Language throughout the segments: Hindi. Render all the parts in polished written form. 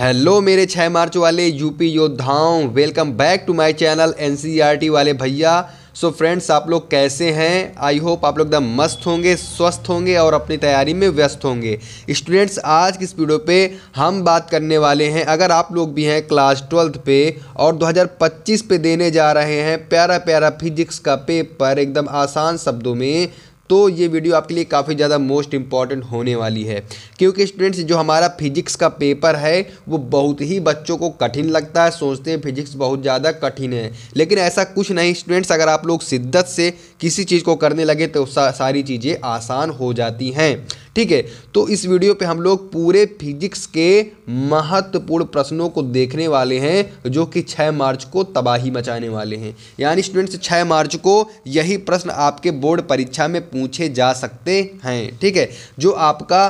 हेलो मेरे 6 मार्च वाले यूपी योद्धाओं, welcome back to my channel NCERT वाले भैया। सो फ्रेंड्स, आप लोग कैसे हैं? आई होप आप लोग एकदम मस्त होंगे, स्वस्थ होंगे और अपनी तैयारी में व्यस्त होंगे। स्टूडेंट्स, आज की इस वीडियो पे हम बात करने वाले हैं, अगर आप लोग भी हैं क्लास 12th पे और 2025 पे देने जा रहे हैं प्यारा प्यारा फिजिक्स का पेपर एकदम आसान शब्दों में, तो ये वीडियो आपके लिए काफ़ी ज़्यादा मोस्ट इम्पॉर्टेंट होने वाली है। क्योंकि स्टूडेंट्स, जो हमारा फिजिक्स का पेपर है वो बहुत ही बच्चों को कठिन लगता है, सोचते हैं फिजिक्स बहुत ज़्यादा कठिन है, लेकिन ऐसा कुछ नहीं स्टूडेंट्स। अगर आप लोग शिद्दत से किसी चीज़ को करने लगे तो सारी चीज़ें आसान हो जाती हैं। ठीक है, तो इस वीडियो पे हम लोग पूरे फिजिक्स के महत्वपूर्ण प्रश्नों को देखने वाले हैं जो कि 6 मार्च को तबाही मचाने वाले हैं। यानी स्टूडेंट्स, 6 मार्च को यही प्रश्न आपके बोर्ड परीक्षा में पूछे जा सकते हैं। ठीक है, जो आपका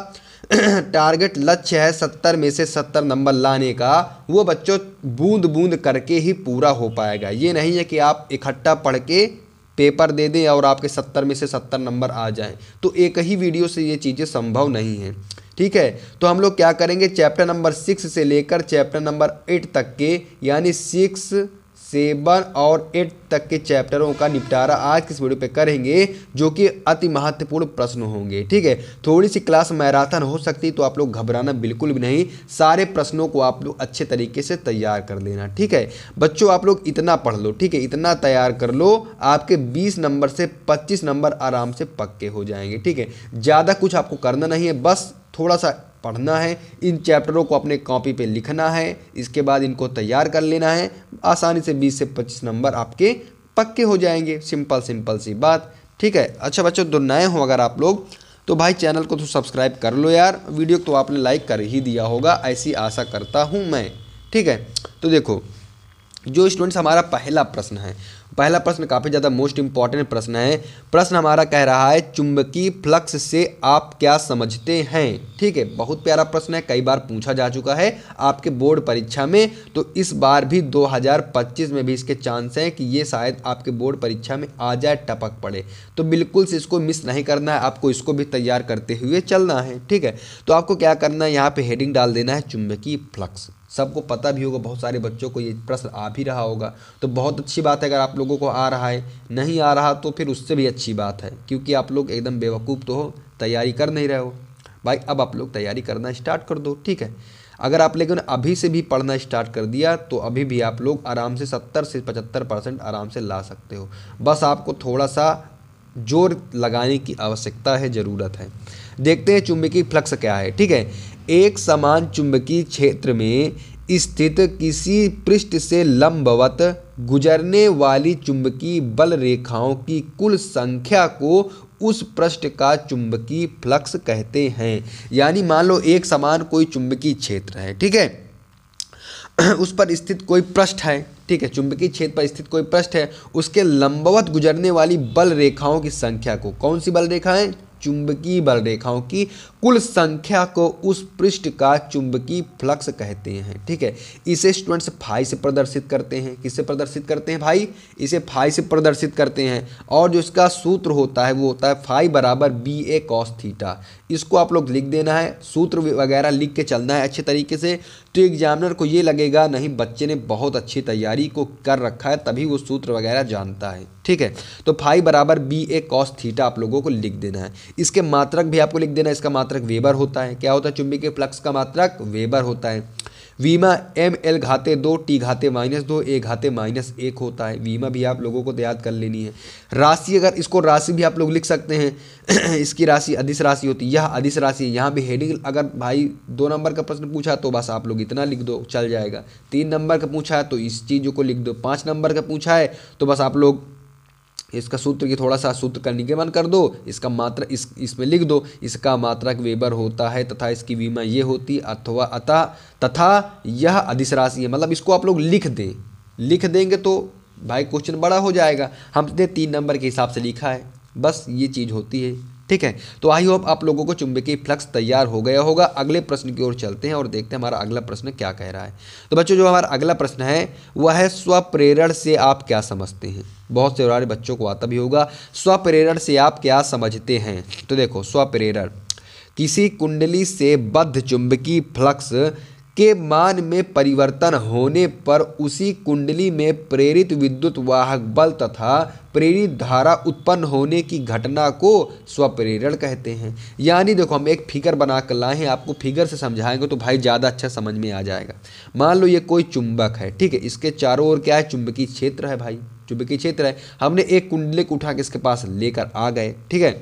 टारगेट लक्ष्य है 70 में से 70 नंबर लाने का, वो बच्चों बूंद बूंद करके ही पूरा हो पाएगा। ये नहीं है कि आप इकट्ठा पढ़ के पेपर दे दें और आपके 70 में से 70 नंबर आ जाएं, तो एक ही वीडियो से ये चीज़ें संभव नहीं हैं। ठीक है, तो हम लोग क्या करेंगे, चैप्टर नंबर 6 से लेकर चैप्टर नंबर 8 तक के, यानी 6, 7 और 8 तक के चैप्टरों का निपटारा आज की इस वीडियो पे करेंगे, जो कि अति महत्वपूर्ण प्रश्न होंगे। ठीक है, थोड़ी सी क्लास मैराथन हो सकती, तो आप लोग घबराना बिल्कुल भी नहीं, सारे प्रश्नों को आप लोग अच्छे तरीके से तैयार कर लेना। ठीक है बच्चों, आप लोग इतना पढ़ लो, ठीक है, इतना तैयार कर लो, आपके 20 नंबर से 25 नंबर आराम से पक्के हो जाएंगे। ठीक है, ज़्यादा कुछ आपको करना नहीं है, बस थोड़ा सा पढ़ना है, इन चैप्टरों को अपने कॉपी पे लिखना है, इसके बाद इनको तैयार कर लेना है। आसानी से 20 से 25 नंबर आपके पक्के हो जाएंगे। सिंपल सिंपल सी बात। ठीक है, अच्छा बच्चों, तो नए हो अगर आप लोग, तो भाई चैनल को तो सब्सक्राइब कर लो यार, वीडियो तो आपने लाइक कर ही दिया होगा, ऐसी आशा करता हूँ मैं। ठीक है, तो देखो, जो स्टूडेंट्स, हमारा पहला प्रश्न है, पहला प्रश्न काफ़ी ज़्यादा मोस्ट इंपॉर्टेंट प्रश्न है। प्रश्न हमारा कह रहा है, चुंबकीय फ्लक्स से आप क्या समझते हैं? ठीक है, बहुत प्यारा प्रश्न है, कई बार पूछा जा चुका है आपके बोर्ड परीक्षा में, तो इस बार भी 2025 में भी इसके चांस हैं कि ये शायद आपके बोर्ड परीक्षा में आ जाए, टपक पड़े। तो बिल्कुल से इसको मिस नहीं करना है, आपको इसको भी तैयार करते हुए चलना है। ठीक है, तो आपको क्या करना है, यहाँ पे हेडिंग डाल देना है चुंबकीय फ्लक्स। सबको पता भी होगा, बहुत सारे बच्चों को ये प्रश्न आ भी रहा होगा, तो बहुत अच्छी बात है। अगर आप लोगों को आ रहा है, नहीं आ रहा तो फिर उससे भी अच्छी बात है, क्योंकि आप लोग एकदम बेवकूफ़ तो हो, तैयारी कर नहीं रहे हो भाई। अब आप लोग तैयारी करना स्टार्ट कर दो। ठीक है, अगर आप लेकिन अभी से भी पढ़ना स्टार्ट कर दिया तो अभी भी आप लोग आराम से 70 से 75% आराम से ला सकते हो। बस आपको थोड़ा सा जोर लगाने की आवश्यकता है, ज़रूरत है। देखते हैं चुंबकीय फ्लक्स क्या है। ठीक है, एक समान चुंबकीय क्षेत्र में स्थित किसी पृष्ठ से लंबवत गुजरने वाली चुंबकीय बल रेखाओं की कुल संख्या को उस पृष्ठ का चुंबकीय फ्लक्स कहते हैं। यानी मान लो एक समान कोई चुंबकीय क्षेत्र है, ठीक है, उस पर स्थित कोई पृष्ठ है। ठीक है, चुंबकीय क्षेत्र पर स्थित कोई पृष्ठ है, उसके लंबवत गुजरने वाली बल रेखाओं की संख्या को, कौन सी बल रेखाएं? चुंबकीय बल रेखाओं की कुल संख्या को उस पृष्ठ का चुंबकीय फ्लक्स कहते हैं। ठीक है, इसे स्टूडेंट्स फाई से प्रदर्शित करते हैं। किससे प्रदर्शित करते हैं भाई? इसे फाई से प्रदर्शित करते हैं, और जो इसका सूत्र होता है वो होता है फाई बराबर BA cos थीटा। इसको आप लोग लिख देना है, सूत्र वगैरह लिख के चलना है अच्छे तरीके से, तो एग्जामिनर को ये लगेगा नहीं बच्चे ने बहुत अच्छी तैयारी को कर रखा है, तभी वो सूत्र वगैरह जानता है। ठीक है, तो फाई बराबर BA cos थीटा आप लोगों को लिख देना है। इसके मात्रक भी आपको लिख देना है, इसका मात्रक वेबर होता है। क्या होता है? चुंबकीय फ्लक्स का मात्रक वेबर होता है। वीमा mL घाते 2 T घाते -2 A घाते -1 होता है। वीमा भी आप लोगों को याद कर लेनी है। राशि, अगर इसको राशि भी आप लोग लिख सकते हैं इसकी राशि अदिश राशि होती है, यह अदिश राशि है। यहाँ भी हेडिंग, अगर भाई 2 नंबर का प्रश्न पूछा तो बस आप लोग इतना लिख दो, चल जाएगा। 3 नंबर का पूछा है तो इस चीज़ों को लिख दो। 5 नंबर का पूछा है तो बस आप लोग इसका सूत्र की थोड़ा सा सूत्र का निगमन कर दो, इसका मात्रा इसमें लिख दो, इसका मात्रक वेबर होता है तथा इसकी विमा ये होती अथवा अतः तथा यह अदिश राशि है। मतलब इसको आप लोग लिख देंगे तो भाई क्वेश्चन बड़ा हो जाएगा। हमने 3 नंबर के हिसाब से लिखा है, बस ये चीज़ होती है। ठीक है, तो आई होप आप लोगों को चुंबकीय फ्लक्स तैयार हो गया होगा। अगले प्रश्न की ओर चलते हैं और देखते हैं हमारा अगला प्रश्न क्या कह रहा है। तो बच्चों, जो हमारा अगला प्रश्न है वह है, स्वप्रेरण से आप क्या समझते हैं? बहुत से सारे बच्चों को आता भी होगा, स्वप्रेरण से आप क्या समझते हैं? तो देखो, स्वप्रेरण किसी कुंडली से बद्ध चुंबकीय फ्लक्स के मान में परिवर्तन होने पर उसी कुंडली में प्रेरित विद्युत वाहक बल तथा प्रेरित धारा उत्पन्न होने की घटना को स्वप्रेरण कहते हैं। यानी देखो हम एक फिगर बना कर लाए हैं, आपको फिगर से समझाएंगे तो भाई ज़्यादा अच्छा समझ में आ जाएगा। मान लो ये कोई चुंबक है, ठीक है, इसके चारों ओर क्या है, चुंबकीय क्षेत्र है भाई, चुंबकीय क्षेत्र है। हमने एक कुंडली को उठा के इसके पास लेकर आ गए, ठीक है।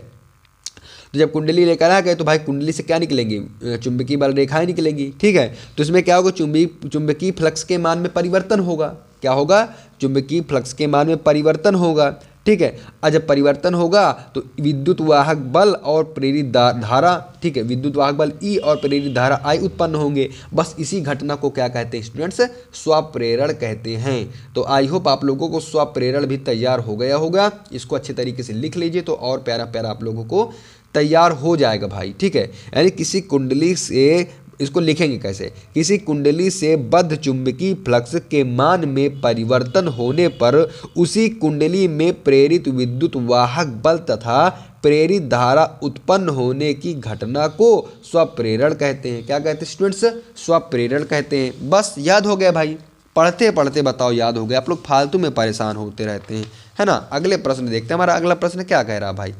तो जब कुंडली लेकर आ गए तो भाई कुंडली से क्या निकलेंगी, चुंबकीय बल रेखाएं निकलेंगी, ठीक है। तो इसमें क्या होगा, चुंबकीय फ्लक्स के मान में परिवर्तन होगा। क्या होगा, चुंबकीय फ्लक्स के मान में परिवर्तन होगा, ठीक है। और जब परिवर्तन होगा तो विद्युत वाहक बल और प्रेरित धारा, ठीक है, विद्युत वाहक बल ई और प्रेरित धारा आई उत्पन्न होंगे। बस इसी घटना को क्या कहते हैं स्टूडेंट्स, स्वप्रेरण कहते हैं। तो आई होप आप लोगों को स्वप्रेरण भी तैयार हो गया होगा। इसको अच्छे तरीके से लिख लीजिए तो और प्यारा प्यारा आप लोगों को तैयार हो जाएगा भाई, ठीक है। यानी किसी कुंडली से, इसको लिखेंगे कैसे, किसी कुंडली से बद्ध चुंबकीय फ्लक्स के मान में परिवर्तन होने पर उसी कुंडली में प्रेरित विद्युत वाहक बल तथा प्रेरित धारा उत्पन्न होने की घटना को स्वप्रेरण कहते हैं। क्या कहते हैं स्टूडेंट्स, स्वप्रेरण कहते हैं। बस याद हो गया भाई, पढ़ते पढ़ते बताओ याद हो गया। आप लोग फालतू में परेशान होते रहते हैं, है ना। अगले प्रश्न देखते हैं, हमारा अगला प्रश्न क्या कह रहा है भाई।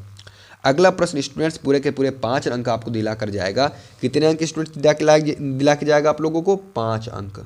अगला प्रश्न स्टूडेंट्स पूरे के पूरे 5 अंक आपको दिला कर जाएगा। कितने अंक स्टूडेंट्स दिला के जाएगा आप लोगों को, 5 अंक।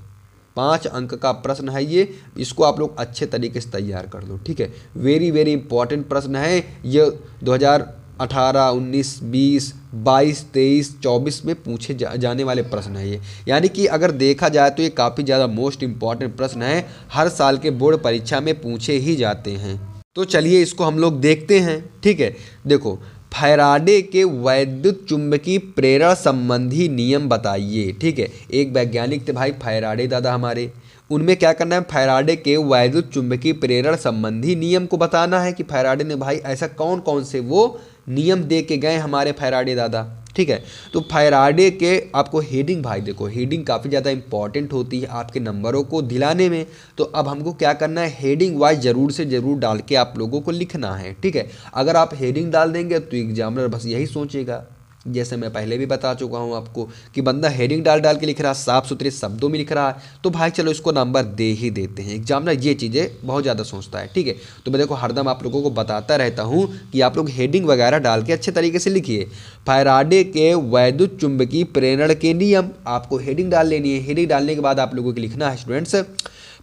5 अंक का प्रश्न है ये, इसको आप लोग अच्छे तरीके से तैयार कर लो, ठीक है। वेरी वेरी इंपॉर्टेंट प्रश्न है ये। 2018, 19, 20, 22, 23, 24 में पूछे जाने वाले प्रश्न है ये। यानी कि अगर देखा जाए तो ये काफ़ी ज़्यादा मोस्ट इंपॉर्टेंट प्रश्न है, हर साल के बोर्ड परीक्षा में पूछे ही जाते हैं। तो चलिए इसको हम लोग देखते हैं, ठीक है। देखो, फैराडे के वैद्युत चुंबकीय प्रेरण संबंधी नियम बताइए, ठीक है। एक वैज्ञानिक थे भाई फैराडे दादा हमारे, उनमें क्या करना है, फैराडे के वैद्युत चुंबकीय प्रेरण संबंधी नियम को बताना है कि फैराडे ने भाई ऐसा कौन कौन से वो नियम दे के गए हमारे फैराडे दादा, ठीक है। तो फैराडे के आपको हेडिंग भाई देखो, हेडिंग काफ़ी ज़्यादा इंपॉर्टेंट होती है आपके नंबरों को दिलाने में। तो अब हमको क्या करना है, हेडिंग वाइज ज़रूर से ज़रूर डाल के आप लोगों को लिखना है, ठीक है। अगर आप हेडिंग डाल देंगे तो एग्जामिनर बस यही सोचेगा, जैसे मैं पहले भी बता चुका हूँ आपको कि बंदा हेडिंग डाल डाल के लिख रहा है, साफ सुथरे शब्दों में लिख रहा है, तो भाई चलो इसको नंबर दे ही देते हैं। एग्जामिनर ये चीज़ें बहुत ज़्यादा सोचता है, ठीक है। तो मैं देखो हरदम आप लोगों को बताता रहता हूँ कि आप लोग हेडिंग वगैरह डाल के अच्छे तरीके से लिखिए। फैराडे के वैद्युत चुंबकीय प्रेरण के नियम, आपको हेडिंग डाल लेनी है। हेडिंग डालने के बाद आप लोगों को लिखना है स्टूडेंट्स,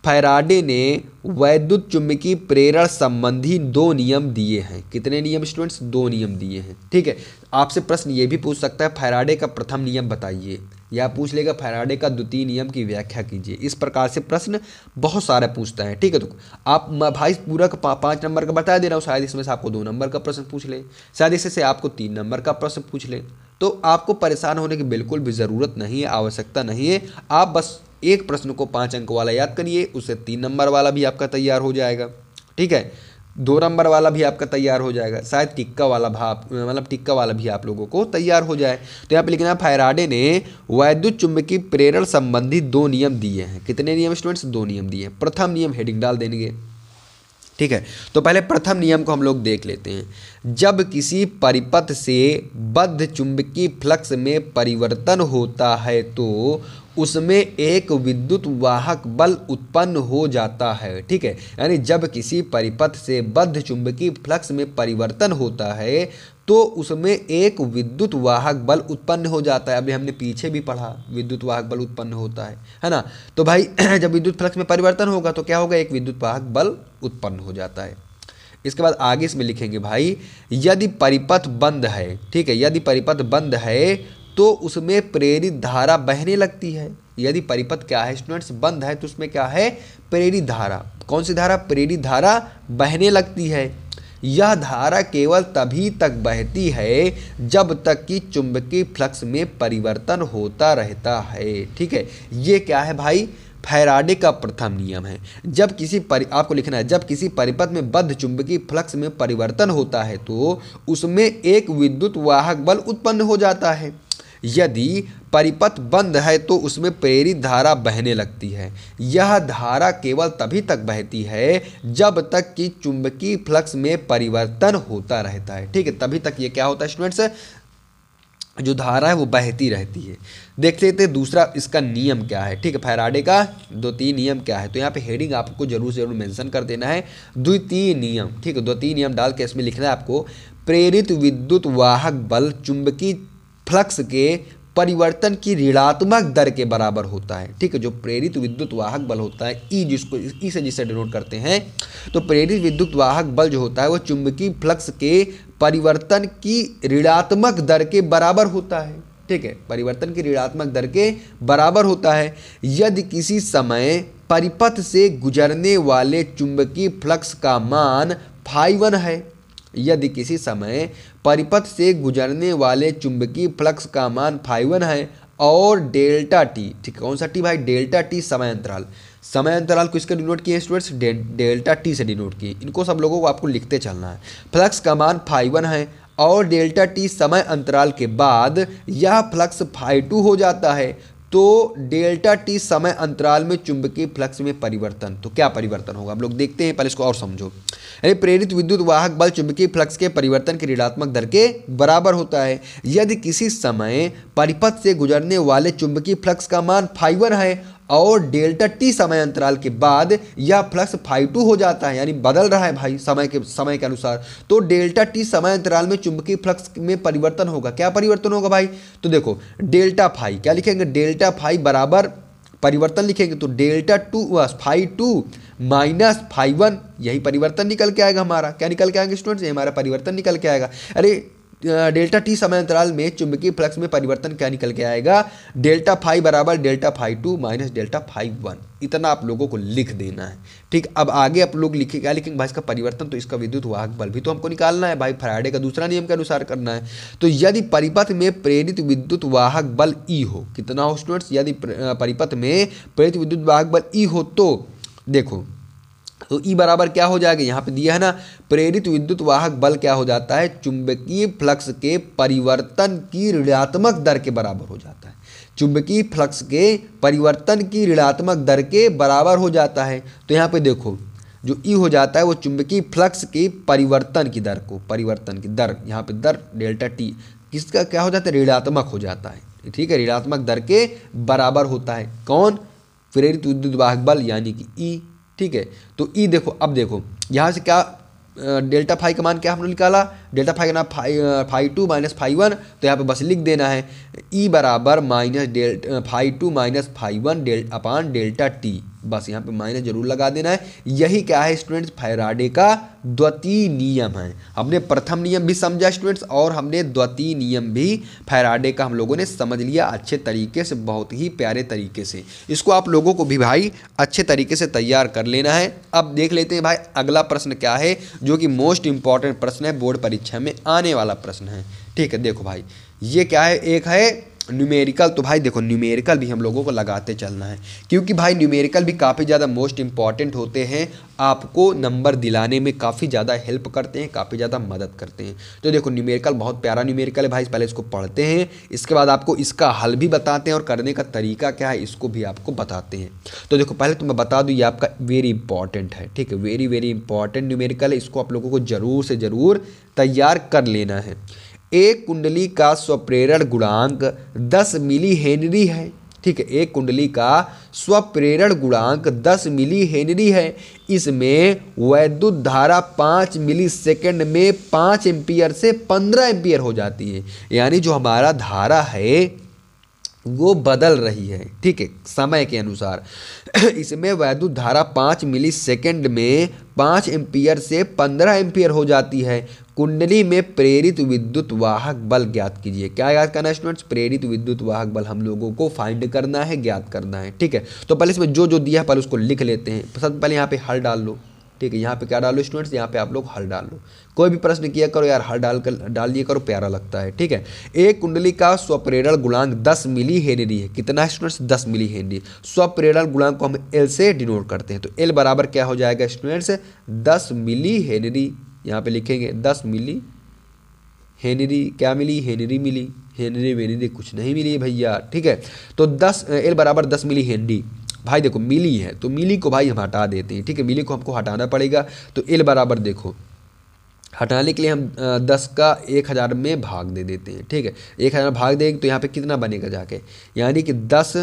फैराडे ने वैद्युत चुंबकीय प्रेरण संबंधी 2 नियम दिए हैं। कितने नियम स्टूडेंट्स, 2 नियम दिए हैं, ठीक है। आपसे प्रश्न ये भी पूछ सकता है फैराडे का प्रथम नियम बताइए, या पूछ लेगा फैराडे का द्वितीय नियम की व्याख्या कीजिए। इस प्रकार से प्रश्न बहुत सारे पूछता है, ठीक है। तो आप भाई पूरा 5 नंबर का बता दे रहा हूँ, शायद इसमें से आपको 2 नंबर का प्रश्न पूछ ले, शायद इससे से आपको 3 नंबर का प्रश्न पूछ ले। तो आपको परेशान होने की बिल्कुल भी ज़रूरत नहीं है, आवश्यकता नहीं है। आप बस एक प्रश्न को 5 अंक वाला याद करिए, उससे 3 नंबर वाला भी आपका तैयार हो जाएगा, ठीक है। 2 नंबर वाला भी आपका तैयार हो जाएगा, शायद टिक्का वाला भाप मतलब टिक्का वाला भी आप लोगों को तैयार हो जाए। तो यहाँ पे लिखना है फैराडे ने वैद्युत चुंबकीय प्रेरण संबंधी 2 नियम दिए हैं। कितने नियम स्टूडेंट्स, 2 नियम दिए हैं। प्रथम नियम हेडिंग डाल देंगे, ठीक है। तो पहले प्रथम नियम को हम लोग देख लेते हैं। जब किसी परिपथ से बद्ध चुंबकीय फ्लक्स में परिवर्तन होता है तो उसमें एक विद्युत वाहक बल उत्पन्न हो जाता है, ठीक है। यानी जब किसी परिपथ से बद्ध चुंबकीय फ्लक्स में परिवर्तन होता है तो उसमें एक विद्युत वाहक बल उत्पन्न हो जाता है। अभी हमने पीछे भी पढ़ा विद्युत वाहक बल उत्पन्न होता है ना। तो भाई जब विद्युत फ्लक्स में परिवर्तन होगा तो क्या होगा, एक विद्युत वाहक बल उत्पन्न हो जाता है। इसके बाद आगे इसमें लिखेंगे भाई, यदि परिपथ बंद है, ठीक है, यदि परिपथ बंद है तो उसमें प्रेरित धारा बहने लगती है। यदि परिपथ क्या है स्टूडेंट्स, बंद है, तो उसमें क्या है, प्रेरित धारा। कौन सी धारा, प्रेरित धारा बहने लगती है। यह धारा केवल तभी तक बहती है जब तक कि चुंबकीय फ्लक्स में परिवर्तन होता रहता है, ठीक है। ये क्या है भाई, फैराडे का प्रथम नियम है। जब किसी आपको लिखना है, जब किसी परिपथ में बद्ध चुंबकीय फ्लक्स में परिवर्तन होता है तो उसमें एक विद्युत वाहक बल उत्पन्न हो जाता है। यदि परिपथ बंद है तो उसमें प्रेरित धारा बहने लगती है। यह धारा केवल तभी तक बहती है जब तक कि चुंबकीय फ्लक्स में परिवर्तन होता रहता है, ठीक है। तभी तक ये क्या होता है स्टूडेंट्स, जो धारा है वो बहती रहती है। देख लेते हैं दूसरा इसका नियम क्या है। ठीक है, फैराडे का द्वितीय नियम क्या है, तो यहाँ पे हेडिंग आपको जरूर से जरूर मेंशन कर देना है, द्वितीय नियम। ठीक है, द्वितीय नियम डाल के इसमें लिखना है आपको, प्रेरित विद्युत वाहक बल चुंबकीय फ्लक्स के परिवर्तन की ऋणात्मक दर के बराबर होता है। ठीक है, जो प्रेरित विद्युत वाहक बल होता है ई, जिसको ई से जिसे डिनोट करते हैं, तो प्रेरित विद्युत वाहक बल जो होता है वो चुंबकीय फ्लक्स के परिवर्तन की ऋणात्मक दर के बराबर होता है। ठीक है, परिवर्तन की ऋणात्मक दर के बराबर होता है यदि किसी समय परिपथ से गुजरने वाले चुंबकीय फ्लक्स का मान φ1 है। यदि किसी समय परिपथ से गुजरने वाले चुंबकीय फ्लक्स का मान φ1 है और डेल्टा टी, ठीक है, कौन सा टी भाई, डेल्टा टी समय अंतराल। समय अंतराल को इसका डिनोट किए स्टूडेंट्स, डेल्टा टी से डिनोट किए। इनको सब लोगों को आपको लिखते चलना है। फ्लक्स का मान φ1 है और डेल्टा टी समय अंतराल के बाद यह फ्लक्स φ2 हो जाता है, तो डेल्टा टी समय अंतराल में चुंबकीय फ्लक्स में परिवर्तन, तो क्या परिवर्तन होगा हम लोग देखते हैं, पहले इसको और समझो। यानी प्रेरित विद्युत वाहक बल चुंबकीय फ्लक्स के परिवर्तन की ऋणात्मक दर के बराबर होता है यदि किसी समय परिपथ से गुजरने वाले चुंबकीय फ्लक्स का मान φ1 है और डेल्टा टी समय अंतराल के बाद यह फ्लक्स φ2 हो जाता है, यानी बदल रहा है भाई समय के अनुसार, तो डेल्टा टी समय अंतराल में चुंबकीय फ्लक्स में परिवर्तन होगा। क्या परिवर्तन होगा भाई, तो देखो डेल्टा फाई क्या लिखेंगे, डेल्टा फाई बराबर परिवर्तन लिखेंगे तो डेल्टा φ2 माइनस φ1, यही परिवर्तन निकल के आएगा हमारा। क्या निकल के आएगा स्टूडेंट्स, ये हमारा परिवर्तन निकल के आएगा। अरे डेल्टा टी समय अंतराल में चुंबकीय फ्लक्स में परिवर्तन क्या निकल के आएगा, डेल्टा फाई बराबर डेल्टा φ2 माइनस डेल्टा φ1। इतना आप लोगों को लिख देना है। ठीक, अब आगे आप लोग लिखे क्या लिखेंगे भाई, इसका परिवर्तन, तो इसका विद्युत वाहक बल भी तो हमको निकालना है भाई, फैराडे का दूसरा नियम के अनुसार करना है। तो यदि परिपथ में प्रेरित विद्युत वाहक बल ई हो, कितना हो स्टूडेंट्स, यदि परिपथ में प्रेरित विद्युत वाहक बल ई हो तो देखो, तो ई बराबर क्या हो जाएगा, यहाँ पे दिया है ना, प्रेरित विद्युत वाहक बल क्या हो जाता है, चुंबकीय फ्लक्स के परिवर्तन की ऋणात्मक दर के बराबर हो जाता है। चुंबकीय फ्लक्स के परिवर्तन की ऋणात्मक दर के बराबर हो जाता है। तो यहाँ पे देखो जो ई हो जाता है वो चुंबकीय फ्लक्स की परिवर्तन की दर को, परिवर्तन की दर, यहाँ पे दर डेल्टा टी किसका क्या हो जाता है, ऋणात्मक हो जाता है। ठीक है, ऋणात्मक दर के बराबर होता है कौन, प्रेरित विद्युत वाहक बल यानी कि ई। ठीक है, तो ई देखो, अब देखो यहाँ से क्या डेल्टा फाई का मान क्या हमने निकाला, डेल्टा फाई का नाम φ2 माइनस φ1, तो यहाँ पे बस लिख देना है ई बराबर minus φ2 minus φ1 upon delta T, बस यहाँ पे माइनस जरूर लगा देना है। यही क्या है स्टूडेंट्स, फैराडे का द्वितीय नियम है। हमने प्रथम नियम भी समझा स्टूडेंट्स और हमने द्वितीय नियम भी फैराडे का हम लोगों ने समझ लिया अच्छे तरीके से, बहुत ही प्यारे तरीके से। इसको आप लोगों को भी भाई अच्छे तरीके से तैयार कर लेना है। अब देख लेते हैं भाई अगला प्रश्न क्या है, जो कि मोस्ट इंपॉर्टेंट प्रश्न है, बोर्ड परीक्षा में आने वाला प्रश्न है। ठीक है, देखो भाई ये क्या है, एक है न्यूमेरिकल। तो भाई देखो न्यूमेरिकल भी हम लोगों को लगाते चलना है, क्योंकि भाई न्यूमेरिकल भी काफ़ी ज़्यादा मोस्ट इंपॉर्टेंट होते हैं, आपको नंबर दिलाने में काफ़ी ज़्यादा हेल्प करते हैं, काफ़ी ज़्यादा मदद करते हैं। तो देखो न्यूमेरिकल बहुत प्यारा न्यूमेरिकल है भाई, पहले इसको पढ़ते हैं, इसके बाद आपको इसका हल भी बताते हैं और करने का तरीका क्या है इसको भी आपको बताते हैं। तो देखो पहले तो मैं बता दूँ, ये आपका वेरी इंपॉर्टेंट है। ठीक है, वेरी वेरी इंपॉर्टेंट न्यूमेरिकल है, इसको आप लोगों को ज़रूर से ज़रूर तैयार कर लेना है। एक कुंडली का स्वप्रेरण गुणांक 10 मिली हेनरी है। ठीक है, एक कुंडली का स्वप्रेरण गुणांक 10 मिली हेनरी है। इसमें वैद्युत धारा 5 मिली सेकेंड में 5 एम्पियर से 15 एम्पियर हो जाती है, यानी जो हमारा धारा है वो बदल रही है। ठीक है, समय के अनुसार इसमें वैद्युत धारा 5 मिली सेकेंड में 5 एम्पियर से 15 एम्पियर हो जाती है। कुंडली में प्रेरित विद्युत वाहक बल ज्ञात कीजिए। क्या याद करना है स्टूडेंट्स, प्रेरित विद्युत वाहक बल हम लोगों को फाइंड करना है, ज्ञात करना है। ठीक है, तो पहले इसमें जो जो दिया है पहले उसको लिख लेते हैं। सबसे पहले यहाँ पे हल डाल लो। ठीक है, यहाँ पे क्या डालो स्टूडेंट्स, यहाँ पे आप लोग हल डाल लो। कोई भी प्रश्न किया करो यार, हल डाल दिया करो, प्यारा लगता है। ठीक है, एक कुंडली का स्वप्रेरण गुणांक 10 मिली हेनरी है। कितना है स्टूडेंट्स, 10 मिली हेनरी। स्वप्रेरण गुणांक को हम एल से डिनोट करते हैं, तो एल बराबर क्या हो जाएगा स्टूडेंट्स, 10 मिली हेनरी। यहाँ पे लिखेंगे 10 मिली हेनरी। क्या मिली, हेनरी मिली, हेनरी वेनरी कुछ नहीं मिली भैया। ठीक है, तो 10 एल बराबर 10 मिली हेनरी। भाई देखो मिली है तो मिली को भाई हम हटा देते हैं। ठीक है, मिली को हमको हटाना पड़ेगा, तो एल बराबर देखो हटाने के लिए हम 10 का 1000 में भाग दे देते हैं। ठीक है, 1000 भाग देंगे तो यहाँ पे कितना बनेगा जाके, यानी कि 10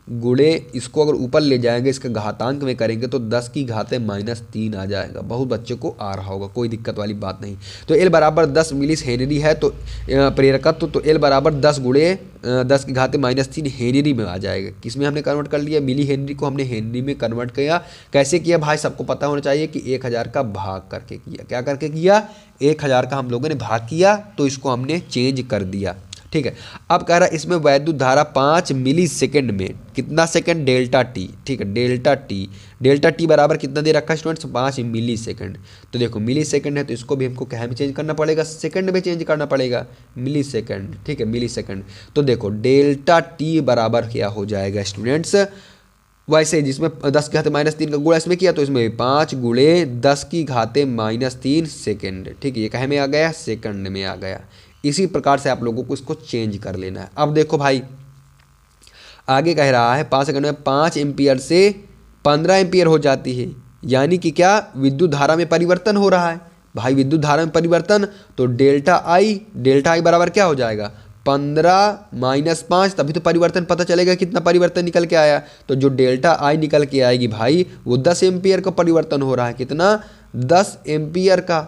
गुणे इसको अगर ऊपर ले जाएंगे इसके घातांक में करेंगे तो 10 की घात -3 आ जाएगा। बहुत बच्चों को आ रहा होगा, कोई दिक्कत वाली बात नहीं। तो एल बराबर 10 मिली हेनरी है, तो प्रेरकत्व तो एल बराबर 10 गुणे 10 की घात -3 हेनरी में आ जाएगा। किसमें हमने कन्वर्ट कर लिया, मिली हेनरी को हमने हेनरी में कन्वर्ट किया। कैसे किया भाई, सबको पता होना चाहिए कि 1000 का भाग करके किया। क्या करके किया, 1000 का हम लोगों ने भाग किया तो इसको हमने चेंज कर दिया। ठीक है, अब कह रहा है इसमें वैद्युत धारा 5 मिली सेकेंड में, कितना सेकेंड, डेल्टा टी। ठीक है, डेल्टा टी बराबर कितना दे रखा है स्टूडेंट्स, 5 मिली सेकेंड। तो देखो मिली सेकेंड है तो इसको भी हमको क्या में चेंज करना पड़ेगा, सेकेंड में चेंज करना पड़ेगा, मिली सेकेंड। ठीक है, मिली सेकेंड। तो देखो डेल्टा टी बराबर क्या हो जाएगा स्टूडेंट्स, वैसे जिसमें 10 की घाते -3 का गुणा इसमें किया तो इसमें 5 गुणे 10 की घाते -3 सेकेंड। ठीक है, ये कहे में आ गया, सेकंड में आ गया। इसी प्रकार से आप लोगों को इसको चेंज कर लेना है। अब देखो भाई आगे कह रहा है 5 सेकंड में 5 एम्पियर से 15 एम्पियर हो जाती है, यानी कि क्या, विद्युत धारा में परिवर्तन हो रहा है। भाई विद्युत धारा में परिवर्तन, तो डेल्टा आई बराबर क्या हो जाएगा, 15 - 5, तभी तो परिवर्तन पता चलेगा कितना परिवर्तन निकल के आया। तो जो डेल्टा आई निकल के आएगी भाई वो 10 एम्पियर का परिवर्तन हो रहा है। कितना, 10 एम्पियर का।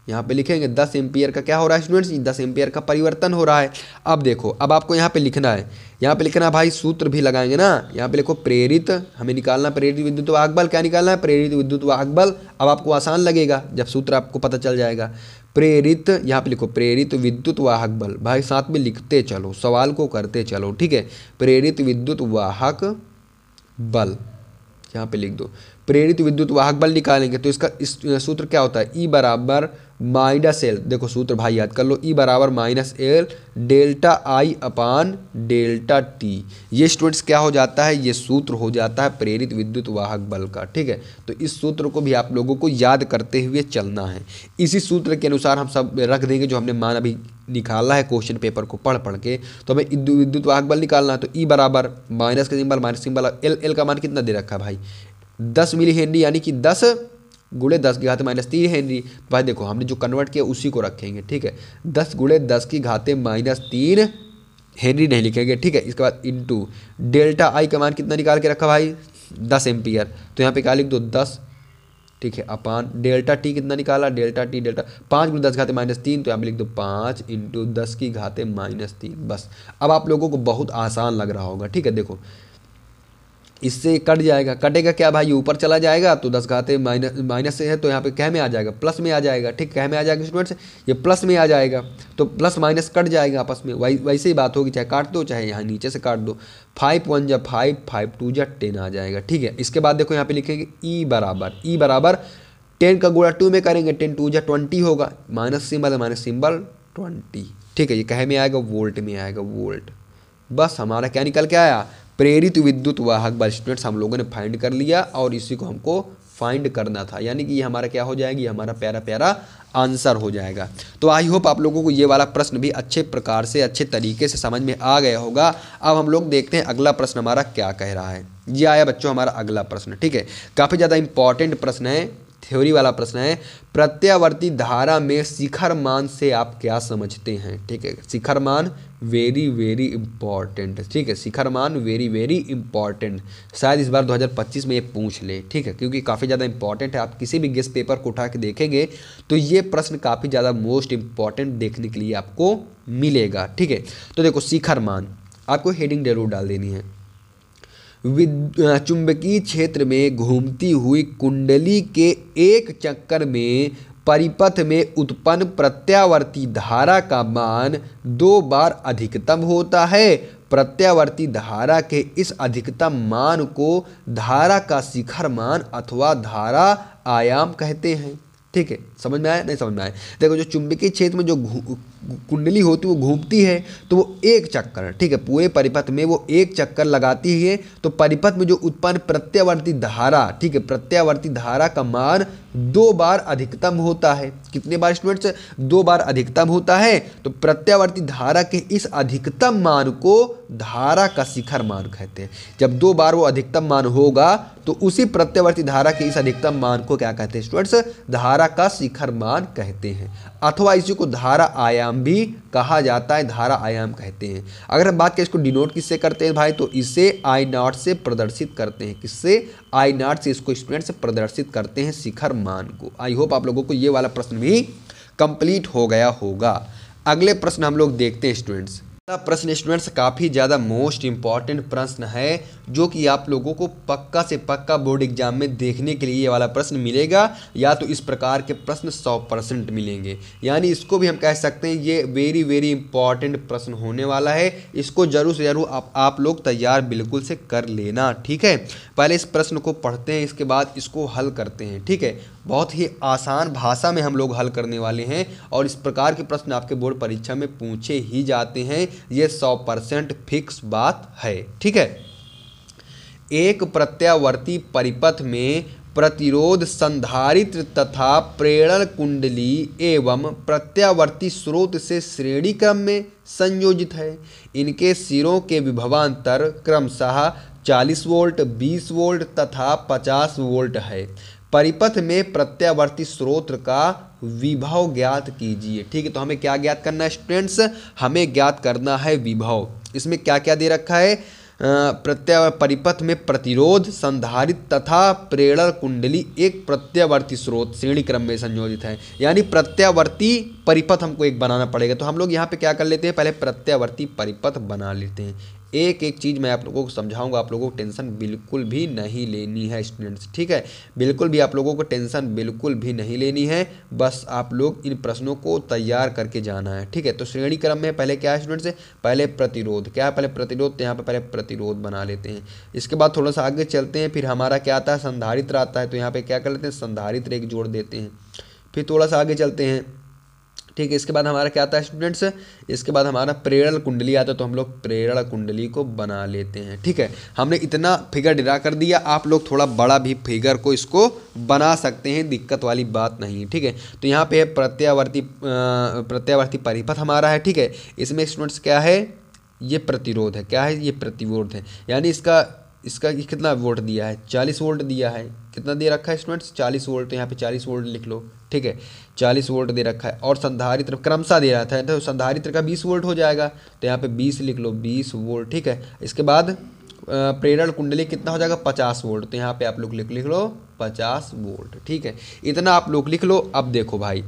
यहाँ पे लिखेंगे 10 एम्पियर का क्या हो रहा है स्टूडेंट्स, 10 एम्पियर का परिवर्तन हो रहा है। अब देखो, अब आपको यहाँ पे लिखना है, यहाँ पे लिखना है भाई, सूत्र भी लगाएंगे ना। यहाँ पे लिखो प्रेरित, हमें निकालना प्रेरित विद्युत वाहक बल। क्या निकालना है, प्रेरित विद्युत वाहक बल। अब आपको आसान लगेगा जब सूत्र आपको पता चल जाएगा। प्रेरित, यहाँ पे लिखो प्रेरित विद्युत वाहक बल। भाई साथ में लिखते चलो, सवाल को करते चलो। ठीक है, प्रेरित विद्युत वाहक बल यहाँ पे लिख दो। प्रेरित विद्युत वाहक बल निकालेंगे तो इसका इस सूत्र क्या होता है, ई बराबर -L। देखो सूत्र भाई याद कर लो, ई बराबर -L डेल्टा आई अपान डेल्टा टी। ये स्टूडेंट्स क्या हो जाता है, ये सूत्र हो जाता है प्रेरित विद्युत वाहक बल का। ठीक है, तो इस सूत्र को भी आप लोगों को याद करते हुए चलना है। इसी सूत्र के अनुसार हम सब रख देंगे जो हमने मान अभी निकाला है क्वेश्चन पेपर को पढ़ के। तो हमें विद्युत वाहक बल निकालना है, तो ई बराबर माइनस का सिंबल, माइनस सिंबल, एल का मान कितना दे रखा है भाई, 10 मिली हेनरी, यानी कि 10 गुणे 10 की घाते -3 हेनरी। भाई देखो हमने जो कन्वर्ट किया उसी को रखेंगे। ठीक है, 10 गुणे 10 की घाते -3 हेनरी नहीं लिखेंगे। ठीक है, इसके बाद इंटू डेल्टा आई का मान कितना निकाल के रखा भाई, 10 एम्पियर। तो यहाँ पे क्या लिख दो, 10। ठीक है, अपान डेल्टा टी कितना निकाला, डेल्टा 5 गुणे 10 घाते -3, तो यहाँ पे लिख दो 5 इंटू 10 की घाते -3। बस अब आप लोगों को बहुत आसान लग रहा होगा। ठीक है, देखो इससे कट जाएगा, कटेगा क्या भाई, ऊपर चला जाएगा तो 10 घाते माइनस से है तो यहाँ पे क्या में आ जाएगा, प्लस में आ जाएगा। ठीक, क्या में आ जाएगा स्टूडेंट्स, ये प्लस में आ जाएगा। तो प्लस माइनस कट जाएगा आपस में, वैसे ही बात होगी, चाहे काट दो चाहे यहाँ नीचे से काट दो। 5 1 जा 5, 5 2 जा 10 आ जाएगा। ठीक है, इसके बाद देखो यहाँ पे लिखेंगे ई बराबर 10 का गुणा 2 में करेंगे, 10 2 जा 20 होगा, माइनस सिंबल 20। ठीक है, ये कहे में आएगा, वोल्ट में आएगा, वोल्ट। बस हमारा क्या निकल के आया, प्रेरित विद्युत वाहक बल। स्टूडेंट्स हम लोगों ने फाइंड कर लिया और इसी को हमको फाइंड करना था, यानी कि ये हमारा क्या हो जाएगी, हमारा प्यारा प्यारा आंसर हो जाएगा। तो आई होप आप लोगों को ये वाला प्रश्न भी अच्छे प्रकार से अच्छे तरीके से समझ में आ गया होगा। अब हम लोग देखते हैं अगला प्रश्न हमारा क्या कह रहा है। ये आया बच्चों हमारा अगला प्रश्न। ठीक है, काफ़ी ज़्यादा इंपॉर्टेंट प्रश्न है, थ्योरी वाला प्रश्न है। प्रत्यावर्ती धारा में शिखर मान से आप क्या समझते हैं। ठीक है, शिखर मान वेरी वेरी इंपॉर्टेंट। ठीक है, शिखर मान वेरी वेरी इंपॉर्टेंट, शायद इस बार 2025 में ये पूछ ले। ठीक है, क्योंकि काफ़ी ज़्यादा इंपॉर्टेंट है। आप किसी भी गेस्ट पेपर को उठा के देखेंगे तो ये प्रश्न काफ़ी ज़्यादा मोस्ट इंपॉर्टेंट देखने के लिए आपको मिलेगा। ठीक है, तो देखो शिखर मान, आपको हेडिंग जरूर डाल देनी है। चुंबकीय क्षेत्र में घूमती हुई कुंडली के एक चक्कर में परिपथ में उत्पन्न प्रत्यावर्ती धारा का मान 2 बार अधिकतम होता है। प्रत्यावर्ती धारा के इस अधिकतम मान को धारा का शिखर मान अथवा धारा आयाम कहते हैं। ठीक है, समझ में आया, नहीं समझ में आया। देखो जो चुंबकीय क्षेत्र में जो कुंडली होती है वो घूमती है तो वो एक चक्कर, ठीक है, पूरे परिपथ में वो एक चक्कर लगाती है। तो परिपथ में जो उत्पन्न प्रत्यावर्ती धारा, ठीक है, प्रत्यावर्ती धारा का मान 2 बार अधिकतम होता है। कितने बार स्टूडेंट्स? 2 बार अधिकतम होता है। तो प्रत्यावर्ती धारा के इस अधिकतम मान को धारा का शिखर मान कहते हैं। जब 2 बार वो अधिकतम मान होगा तो उसी प्रत्यावर्ती धारा के इस अधिकतम मान को क्या कहते हैं स्टूडेंट्स? धारा का शिखर मान कहते हैं, अथवा इसी को धारा आयाम भी कहा जाता है, धारा आयाम कहते हैं। अगर हम बात करें इसको डिनोट किससे करते हैं भाई, तो इसे I0 से प्रदर्शित करते हैं। किससे? I0 से इसको स्टूडेंट्स प्रदर्शित करते हैं शिखर मान को। आई होप आप लोगों को ये वाला प्रश्न भी कंप्लीट हो गया होगा। अगले प्रश्न हम लोग देखते हैं स्टूडेंट्स। अगला प्रश्न स्टूडेंट्स काफ़ी ज़्यादा मोस्ट इंपॉर्टेंट प्रश्न है, जो कि आप लोगों को पक्का से पक्का बोर्ड एग्जाम में देखने के लिए ये वाला प्रश्न मिलेगा, या तो इस प्रकार के प्रश्न 100% मिलेंगे। यानी इसको भी हम कह सकते हैं ये वेरी वेरी इंपॉर्टेंट प्रश्न होने वाला है। इसको जरूर से जरूर आप लोग तैयार बिल्कुल से कर लेना, ठीक है। पहले इस प्रश्न को पढ़ते हैं, इसके बाद इसको हल करते हैं, ठीक है। बहुत ही आसान भाषा में हम लोग हल करने वाले हैं, और इस प्रकार के प्रश्न आपके बोर्ड परीक्षा में पूछे ही जाते हैं, ये 100% फिक्स बात है, ठीक है। एक प्रत्यावर्ती परिपथ में प्रतिरोध संधारित्र तथा प्रेरण कुंडली एवं प्रत्यावर्ती स्रोत से श्रेणी क्रम में संयोजित है। इनके सिरों के विभवांतर क्रमशः 40 वोल्ट, 20 वोल्ट तथा 50 वोल्ट है। परिपथ में प्रत्यावर्ती स्रोत का विभव ज्ञात कीजिए, ठीक है। तो हमें क्या ज्ञात करना है स्टूडेंट्स? हमें ज्ञात करना है विभव। इसमें क्या क्या दे रखा है? परिपथ में प्रतिरोध संधारित तथा प्रेरण कुंडली एक प्रत्यावर्ती स्रोत श्रेणी क्रम में संयोजित है। यानी प्रत्यावर्ती परिपथ हमको एक बनाना पड़ेगा। तो हम लोग यहाँ पे क्या कर लेते हैं, पहले प्रत्यावर्ती परिपथ बना लेते हैं। एक एक चीज़ मैं आप लोगों को समझाऊंगा, आप लोगों को टेंशन बिल्कुल भी नहीं लेनी है स्टूडेंट्स, ठीक है। बिल्कुल भी आप लोगों को टेंशन बिल्कुल भी नहीं लेनी है, बस आप लोग इन प्रश्नों को तैयार करके जाना है, ठीक है। तो श्रेणी क्रम में पहले क्या है स्टूडेंट्स? पहले प्रतिरोध। क्या है? पहले प्रतिरोध। तो यहाँ पे पहले प्रतिरोध बना लेते हैं। इसके बाद थोड़ा सा आगे चलते हैं, फिर हमारा क्या आता है? संधारित्र आता है। तो यहाँ पे क्या कर लेते हैं? संधारित्र एक जोड़ देते हैं। फिर थोड़ा सा आगे चलते हैं, ठीक है। इसके बाद हमारा क्या आता है स्टूडेंट्स? इसके बाद हमारा प्रेरण कुंडली आता है। तो हम लोग प्रेरण कुंडली को बना लेते हैं, ठीक है। हमने इतना फिगर ड्रा कर दिया, आप लोग थोड़ा बड़ा भी फिगर को इसको बना सकते हैं, दिक्कत वाली बात नहीं, ठीक है। तो यहाँ पे प्रत्यावर्ती परिपथ हमारा है, ठीक है। इसमें स्टूडेंट्स क्या है? ये प्रतिरोध है। क्या है? ये प्रतिरोध है। यानी इसका कितना वोल्ट दिया है? 40 वोल्ट दिया है। कितना दे रखा है स्टूडेंट्स? 40 वोल्ट। तो यहाँ पे 40 वोल्ट लिख लो, ठीक है। 40 वोल्ट दे रखा है। और संधारित्र क्रमशः दे रहा था, तो संधारित्र का 20 वोल्ट हो जाएगा। तो यहाँ पे 20 लिख लो, 20 वोल्ट, ठीक है। इसके बाद प्रेरण कुंडली कितना हो जाएगा? 50 वोल्ट। तो यहाँ पे आप लोग लिख लो 50 वोल्ट, ठीक है। इतना आप लोग लिख लो। अब देखो भाई,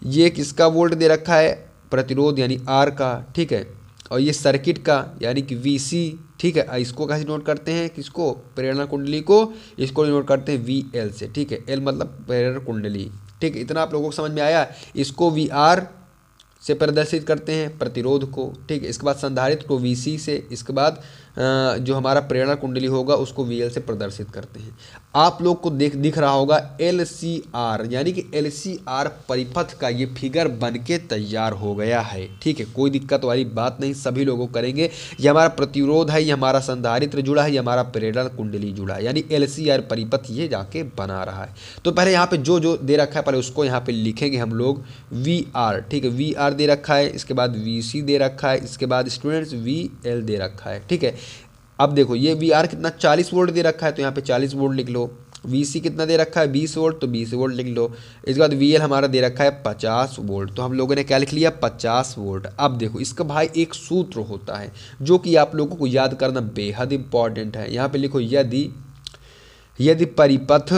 ये किसका वोल्ट दे रखा है? प्रतिरोध यानी R का, ठीक है। और ये सर्किट का यानी कि VC, ठीक है। इसको कैसे नोट करते हैं? किसको? प्रेरण कुंडली को। इसको नोट करते हैं VL से, ठीक है। L मतलब प्रेरण कुंडली, ठीक है। इतना आप लोगों को समझ में आया? इसको VR से प्रदर्शित करते हैं प्रतिरोध को, ठीक है। इसके बाद संधारित्र को VC से, इसके बाद जो हमारा प्रेरण कुंडली होगा उसको VL से प्रदर्शित करते हैं। आप लोग को दिख रहा होगा LCR, यानी कि LCR परिपथ का ये फिगर बनके तैयार हो गया है, ठीक है। कोई दिक्कत वाली बात नहीं, सभी लोगों करेंगे। ये हमारा प्रतिरोध है, ये हमारा संधारित्र जुड़ा है, ये हमारा प्रेरण कुंडली जुड़ा है, यानी LCR परिपथ ये जाके बना रहा है। तो पहले यहाँ पे जो जो दे रखा है पहले उसको यहाँ पे लिखेंगे हम लोग VR, ठीक है। VR दे रखा है, इसके बाद VC दे रखा है, इसके बाद स्टूडेंट्स VL दे रखा है, ठीक है। अब देखो ये VR कितना 40 वोल्ट दे रखा है, तो यहाँ पे 40 वोल्ट लिख लो। VC कितना दे रखा है? 20 वोल्ट, तो 20 वोल्ट लिख लो। इसके बाद VL हमारा दे रखा है 50 वोल्ट, तो हम लोगों ने क्या लिख लिया? 50 वोल्ट। अब देखो इसका भाई एक सूत्र होता है जो कि आप लोगों को याद करना बेहद इंपॉर्टेंट है। यहाँ पे लिखो यदि परिपथ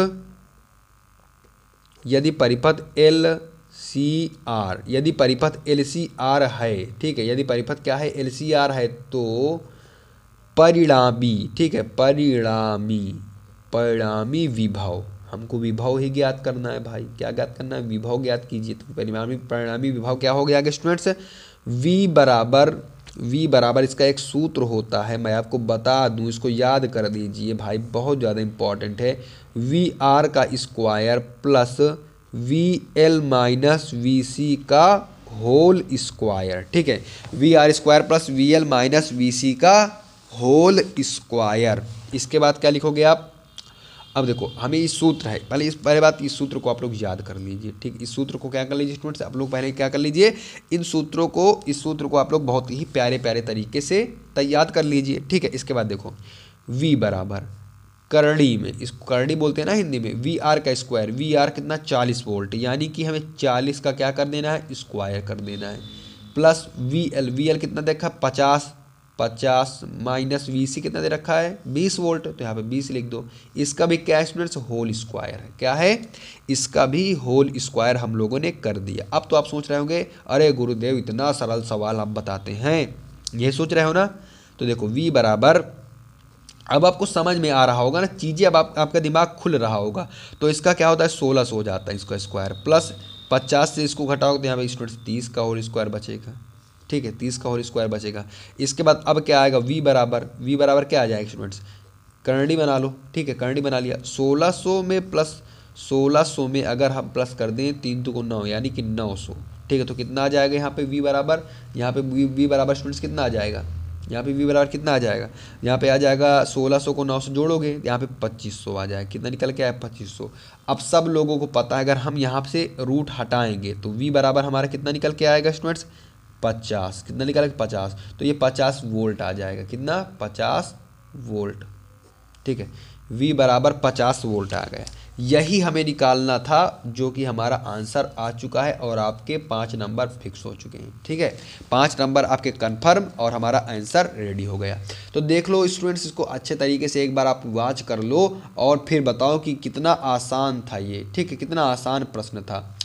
LCR, यदि परिपथ LCR है, ठीक है। यदि परिपथ क्या है? LCR है, तो परिणामी, ठीक है, परिणामी विभव, हमको विभव ही ज्ञात करना है भाई। क्या ज्ञात करना है? विभव ज्ञात कीजिए। तो परिणामी विभव क्या हो गया आगे स्टूडेंट्स? V बराबर इसका एक सूत्र होता है, मैं आपको बता दूं, इसको याद कर दीजिए भाई, बहुत ज़्यादा इंपॉर्टेंट है। VR का square plus VL minus VC का होल स्क्वायर, ठीक है, V R square plus V L minus V C का होल स्क्वायर। इसके बाद क्या लिखोगे आप, अब देखो हमें इस सूत्र है, पहले बात इस सूत्र को आप लोग याद कर लीजिए, ठीक, इस सूत्र को क्या कर लीजिए स्टूडेंट्स, आप लोग पहले क्या कर लीजिए, इस सूत्र को आप लोग बहुत ही प्यारे प्यारे तरीके से याद कर लीजिए, ठीक है। इसके बाद देखो v बराबर करड़ी में, इसको करड़ी बोलते हैं ना हिंदी में, वी आर का स्क्वायर, वी आर कितना 40 वोल्ट, यानी कि हमें 40 का क्या कर देना है, स्क्वायर कर देना है, प्लस वी एल कितना देखा 50 माइनस वी सी कितना दे रखा है 20 वोल्ट, तो यहाँ पे 20 लिख दो। इसका भी क्या स्टूडेंट्स होल स्क्वायर है, क्या है, इसका भी होल स्क्वायर हम लोगों ने कर दिया। अब तो आप सोच रहे होंगे अरे गुरुदेव इतना सरल सवाल आप बताते हैं, ये सोच रहे हो ना। तो देखो v बराबर, अब आपको समझ में आ रहा होगा ना चीज़ें, अब आपका दिमाग खुल रहा होगा। तो इसका क्या होता है 16 हो जाता है इसका स्क्वायर, प्लस 50 से इसको घटाओगे तो यहाँ पे स्टूडेंट्स 30 का होल स्क्वायर बचेगा, ठीक है, 30 का होल स्क्वायर बचेगा। इसके बाद अब क्या आएगा v बराबर क्या आ जाएगा स्टूडेंट्स, करंडी बना लो, ठीक है, करंडी बना लिया। 1600 में प्लस 1600 में अगर हम प्लस कर दें 3 2 9 यानी कि 900, ठीक है, तो कितना आ जाएगा यहाँ पे v बराबर, यहाँ पे v बराबर स्टूडेंट्स कितना आ जाएगा, यहाँ पे v बराबर कितना आ जाएगा, यहाँ पे आ जाएगा 1600 को 900 जोड़ोगे यहाँ पे 2500 आ जाएगा, कितना निकल के आया 2500। अब सब लोगों को पता है अगर हम यहाँ से रूट हटाएंगे तो v बराबर हमारा कितना निकल के आएगा स्टूडेंट्स 50, कितना निकलेगा 50, तो ये 50 वोल्ट आ जाएगा, कितना 50 वोल्ट, ठीक है, v बराबर 50 वोल्ट आ गया। यही हमें निकालना था जो कि हमारा आंसर आ चुका है और आपके 5 नंबर फिक्स हो चुके हैं, ठीक है, 5 नंबर आपके कंफर्म और हमारा आंसर रेडी हो गया। तो देख लो स्टूडेंट्स, इसको अच्छे तरीके से एक बार आप वॉच कर लो और फिर बताओ कि कितना आसान था ये, ठीक है, कितना आसान प्रश्न था।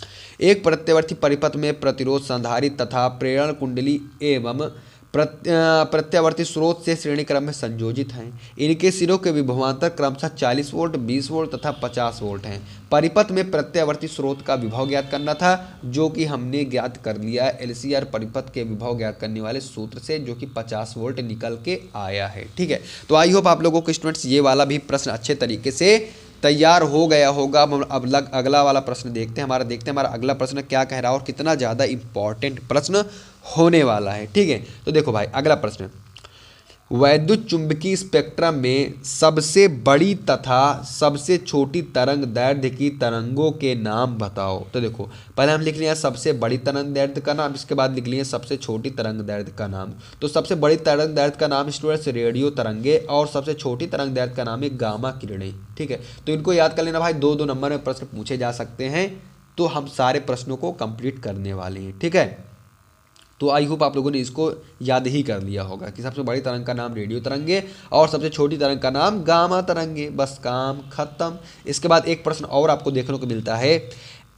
एक प्रत्यावर्ती परिपथ में प्रतिरोध संधारित्र तथा प्रेरण कुंडली एवं प्रत्यावर्ती स्रोत से श्रेणी क्रम में संयोजित हैं। इनके सिरों के विभवांतर क्रमशः 40 वोल्ट 20 वोल्ट तथा 50 वोल्ट हैं। परिपथ में प्रत्यावर्ती स्रोत का विभव ज्ञात करना था, जो कि हमने ज्ञात कर लिया है एलसीआर परिपथ के विभव ज्ञात करने वाले सूत्र से, जो कि 50 वोल्ट निकल के आया है, ठीक है। तो आई होप आप लोगों को स्टूडेंट्स ये वाला भी प्रश्न अच्छे तरीके से तैयार हो गया होगा। अब अगला वाला प्रश्न देखते हैं हमारा अगला प्रश्न क्या कह रहा है और कितना ज़्यादा इंपॉर्टेंट प्रश्न होने वाला है, ठीक है। तो देखो भाई अगला प्रश्न, वैद्युत चुंबकीय स्पेक्ट्रम में सबसे बड़ी तथा सबसे छोटी तरंग दैर्ध्य की तरंगों के नाम बताओ। तो देखो पहले हम लिख लिए सबसे बड़ी तरंग दैर्ध्य का नाम, इसके बाद लिख लिए सबसे छोटी तरंग दैर्ध्य का नाम। तो सबसे बड़ी तरंग दैर्ध्य का नाम स्टूडेंट्स रेडियो तरंगे और सबसे छोटी तरंग दैर्ध्य का नाम है गामा किरणें, ठीक है। तो इनको याद कर लेना भाई, 2-2 नंबर में प्रश्न पूछे जा सकते हैं, तो हम सारे प्रश्नों को कंप्लीट करने वाले हैं, ठीक है। तो आई होप आप लोगों ने इसको याद ही कर लिया होगा कि सबसे बड़ी तरंग का नाम रेडियो तरंगे और सबसे छोटी तरंग का नाम गामा तरंगे, बस काम खत्म। इसके बाद एक प्रश्न और आपको देखने को मिलता है,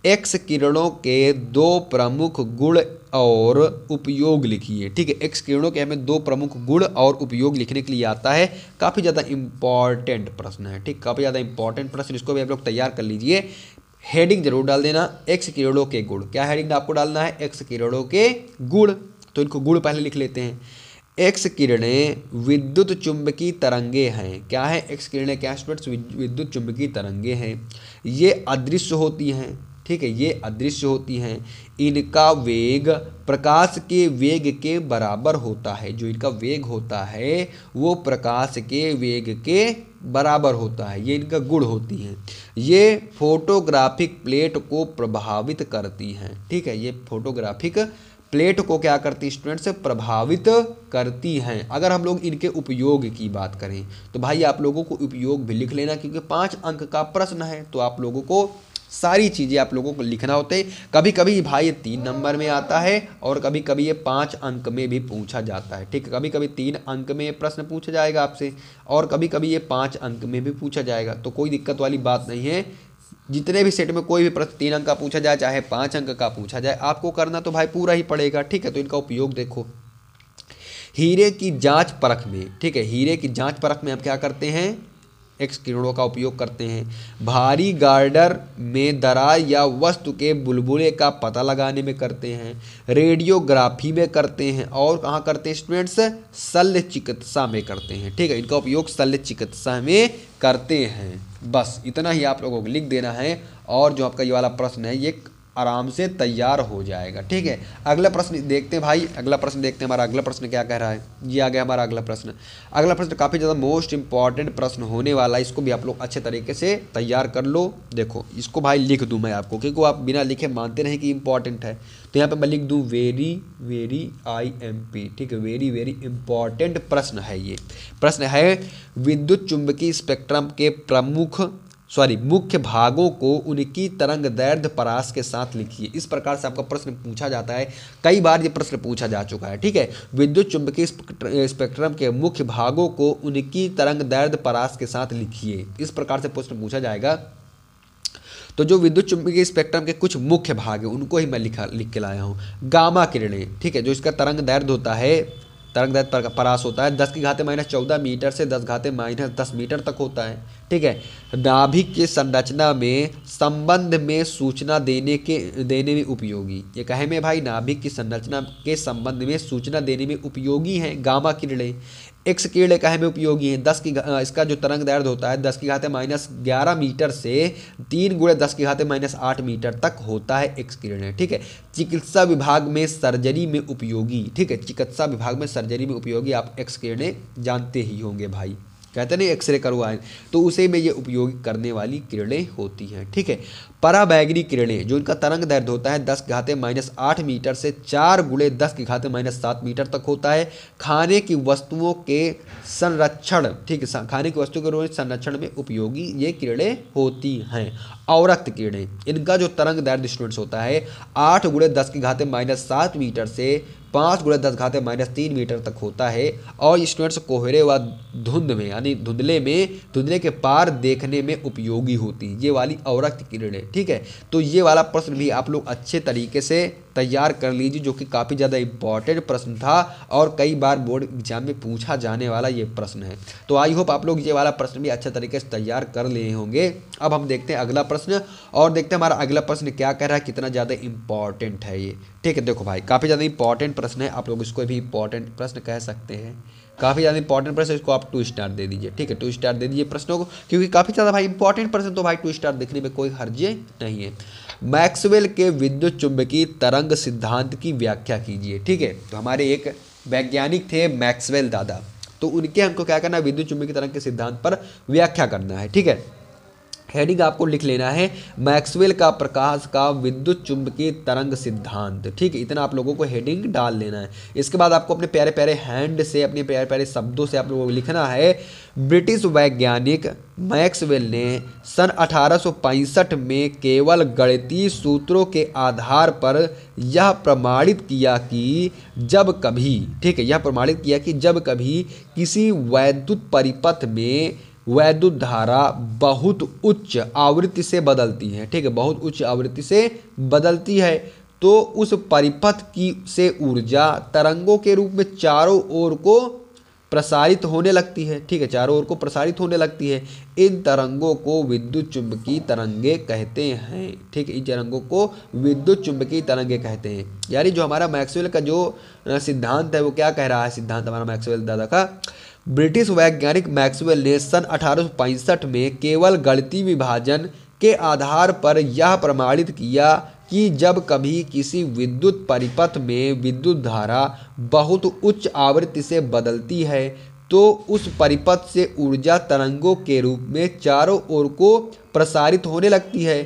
एक्स किरणों के 2 प्रमुख गुण और उपयोग लिखिए, ठीक है। एक्स किरणों के हमें 2 प्रमुख गुण और उपयोग लिखने के लिए आता है, काफ़ी ज़्यादा इंपॉर्टेंट प्रश्न है, ठीक, काफ़ी ज़्यादा इंपॉर्टेंट प्रश्न, इसको भी आप लोग तैयार कर लीजिए। हेडिंग जरूर डाल देना, एक्स किरणों के गुण, क्या हेडिंग आपको डालना है, एक्स किरणों के गुण। तो इनको गुण पहले लिख लेते हैं। एक्स किरणें विद्युत चुंबकीय तरंगे हैं, क्या है, एक्स किरणें क्या स्टूडेंट्स विद्युत चुंबकीय तरंगे हैं। ये अदृश्य होती हैं, ठीक है, ये अदृश्य होती हैं। इनका वेग प्रकाश के वेग के बराबर होता है, जो इनका वेग होता है वो प्रकाश के वेग के बराबर होता है, ये इनका गुण होती हैं। ये फोटोग्राफिक प्लेट को प्रभावित करती हैं, ठीक है, ये फोटोग्राफिक प्लेट को क्या करती है स्टूडेंट्स, प्रभावित करती हैं। अगर हम लोग इनके उपयोग की बात करें तो भाई आप लोगों को उपयोग भी लिख लेना, क्योंकि 5 अंक का प्रश्न है, तो आप लोगों को सारी चीज़ें आप लोगों को लिखना होते हैं। कभी कभी भाई ये 3 नंबर में आता है और कभी कभी ये 5 अंक में भी पूछा जाता है, ठीक है, कभी कभी 3 अंक में प्रश्न पूछा जाएगा आपसे और कभी कभी ये 5 अंक में भी पूछा जाएगा, तो कोई दिक्कत वाली बात नहीं है। जितने भी सेट में कोई भी प्रश्न 3 अंक का पूछा जाए चाहे 5 अंक का पूछा जाए, आपको करना तो भाई पूरा ही पड़ेगा, ठीक है। तो इनका उपयोग देखो, हीरे की जांच परख में, ठीक है, हीरे की जांच परख में हम क्या करते हैं, एक्स किरणों का उपयोग करते हैं। भारी गार्डर में दरार या वस्तु के बुलबुले का पता लगाने में करते हैं। रेडियोग्राफी में करते हैं और कहाँ करते हैं स्टूडेंट्स, शल्य चिकित्सा में करते हैं, ठीक है, इनका उपयोग शल्य चिकित्सा में करते हैं। बस इतना ही आप लोगों को लिख देना है और जो आपका ये वाला प्रश्न है ये आराम से तैयार हो जाएगा। ठीक है, अगला प्रश्न देखते हैं भाई, अगला प्रश्न देखते हैं। हमारा अगला प्रश्न क्या कह रहा है, ये आ गया हमारा अगला प्रश्न। अगला प्रश्न काफ़ी ज़्यादा मोस्ट इंपॉर्टेंट प्रश्न होने वाला है, इसको भी आप लोग अच्छे तरीके से तैयार कर लो। देखो इसको भाई लिख दूं मैं आपको, क्योंकि आप बिना लिखे मानते नहीं कि इंपॉर्टेंट है, तो यहाँ पे मैं लिख दूं वेरी वेरी IMP। ठीक है, वेरी वेरी इंपॉर्टेंट प्रश्न है ये। प्रश्न है विद्युत चुंबकीय स्पेक्ट्रम के मुख्य भागों को उनकी तरंग दैर्ध्य परास के साथ लिखिए। इस प्रकार से आपका प्रश्न पूछा जाता है, कई बार ये प्रश्न पूछा जा चुका है। ठीक है, विद्युत चुंबकीय स्पेक्ट्रम के मुख्य भागों को उनकी तरंग दैर्ध्य परास के साथ लिखिए, इस प्रकार से प्रश्न पूछा जाएगा। तो जो विद्युत चुंबकीय स्पेक्ट्रम के कुछ मुख्य भाग है उनको ही मैं लिख के लाया हूँ। गामा किरणें, ठीक है, जो इसका तरंग दैर्ध्य होता है, तरंग दैर्ध्य परास होता है 10⁻⁻14 मीटर से 10⁻⁻10 मीटर तक होता है। ठीक है, नाभिक की संरचना में संबंध में सूचना देने में उपयोगी, ये कहे में भाई नाभिक की संरचना के संबंध में सूचना देने में उपयोगी हैं गामा किरणें। एक्स किरणें कहे में उपयोगी हैं, इसका जो तरंग दैर्ध्य होता है 10⁻11 मीटर से 3 × 10⁻8 मीटर तक होता है एक्स किरणें। ठीक है, चिकित्सा विभाग में सर्जरी में उपयोगी, ठीक है, चिकित्सा विभाग में सर्जरी में उपयोगी आप एक्स किरणें जानते ही होंगे भाई, कहते नहीं एक्सरे करवाएं, तो उसे में ये उपयोग करने वाली किरणें होती हैं। ठीक है, पराबैंगनी किरणें, जो इनका तरंग दैर्ध्य होता है 10⁻⁸ मीटर से 4 × 10⁻7 मीटर तक होता है। खाने की वस्तुओं के संरक्षण, ठीक है, खाने की वस्तुओं के संरक्षण में उपयोगी ये किरणें होती हैं। अवरक्त किरणें, इनका जो तरंग दैर्ध्य स्टूडेंट्स होता है 8 × 10⁻7 मीटर से 5 × 10⁻³ मीटर तक होता है, और स्टूडेंट्स कोहरे व धुंध में यानी धुंधले के पार देखने में उपयोगी होती, ये वाली अवरक्त किरणें। ठीक है, तो ये वाला प्रश्न भी आप लोग अच्छे तरीके से तैयार कर लीजिए, जो कि काफ़ी ज़्यादा इंपॉर्टेंट प्रश्न था और कई बार बोर्ड एग्जाम में पूछा जाने वाला ये प्रश्न है। तो आई होप आप लोग ये वाला प्रश्न भी अच्छे तरीके से तैयार कर लिए होंगे। अब हम देखते हैं अगला प्रश्न, और देखते हैं हमारा अगला प्रश्न क्या कह रहा है, कितना ज़्यादा इंपॉर्टेंट है ये। ठीक है, देखो भाई काफ़ी ज़्यादा इंपॉर्टेंट प्रश्न है, आप लोग इसको भी इंपॉर्टेंट प्रश्न कह सकते हैं। काफ़ी ज़्यादा इंपॉर्टेंट प्रश्न, इसको आप 2 स्टार दे दीजिए। ठीक है, 2 स्टार दे दीजिए प्रश्नों को, क्योंकि काफ़ी ज़्यादा भाई इंपॉर्टेंट प्रश्न, तो भाई 2 स्टार देखने में कोई हर्ज नहीं है। मैक्सवेल के विद्युत चुंबकीय तरंग सिद्धांत की व्याख्या कीजिए। ठीक है, तो हमारे एक वैज्ञानिक थे मैक्सवेल दादा, तो उनके हमको क्या करना है, विद्युत चुंबकीय तरंग के सिद्धांत पर व्याख्या करना है। ठीक है, हेडिंग आपको लिख लेना है मैक्सवेल का प्रकाश का विद्युत चुंबकीय तरंग सिद्धांत। ठीक है, इतना आप लोगों को हेडिंग डाल लेना है। इसके बाद आपको अपने प्यारे प्यारे हैंड से, अपने प्यारे प्यारे शब्दों से आप लोगों को लिखना है, ब्रिटिश वैज्ञानिक मैक्सवेल ने सन 1865 में केवल गणितीय सूत्रों के आधार पर यह प्रमाणित किया कि जब कभी, ठीक है, यह प्रमाणित किया कि जब कभी किसी वैद्युत परिपथ में वैद्युत धारा बहुत उच्च आवृत्ति से बदलती है, ठीक है, बहुत उच्च आवृत्ति से बदलती है, तो उस परिपथ की से ऊर्जा तरंगों के रूप में चारों ओर को प्रसारित होने लगती है। ठीक है, चारों ओर को प्रसारित होने लगती है। इन तरंगों को विद्युत चुंबकीय तरंगे कहते हैं। ठीक है, इन तरंगों को विद्युत चुंबकीय तरंगे कहते हैं। यानी जो हमारा मैक्सवेल का जो सिद्धांत है वो क्या कह रहा है, सिद्धांत हमारा मैक्सवेल दादा का, ब्रिटिश वैज्ञानिक मैक्सवेल ने सन 1865 में केवल गणितीय विभाजन के आधार पर यह प्रमाणित किया कि जब कभी किसी विद्युत परिपथ में विद्युत धारा बहुत उच्च आवृत्ति से बदलती है, तो उस परिपथ से ऊर्जा तरंगों के रूप में चारों ओर को प्रसारित होने लगती है।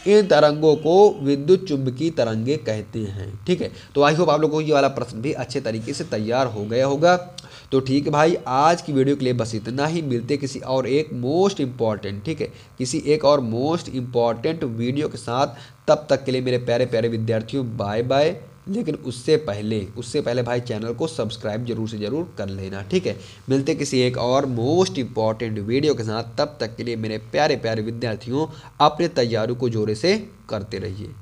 इन तरंगों को विद्युत चुंबकीय तरंगे कहते हैं। ठीक है, तो आई होप आप लोगों को ये वाला प्रश्न भी अच्छे तरीके से तैयार हो गया होगा। तो ठीक है भाई, आज की वीडियो के लिए बस इतना ही। मिलते किसी और एक मोस्ट इम्पॉर्टेंट, ठीक है, किसी एक और मोस्ट इम्पॉर्टेंट वीडियो के साथ। तब तक के लिए मेरे प्यारे प्यारे विद्यार्थियों, बाय बाय। लेकिन उससे पहले भाई चैनल को सब्सक्राइब जरूर से ज़रूर कर लेना। ठीक है, मिलते किसी एक और मोस्ट इम्पॉर्टेंट वीडियो के साथ। तब तक के लिए मेरे प्यारे प्यारे विद्यार्थियों, अपने तैयारी को जोरे से करते रहिए।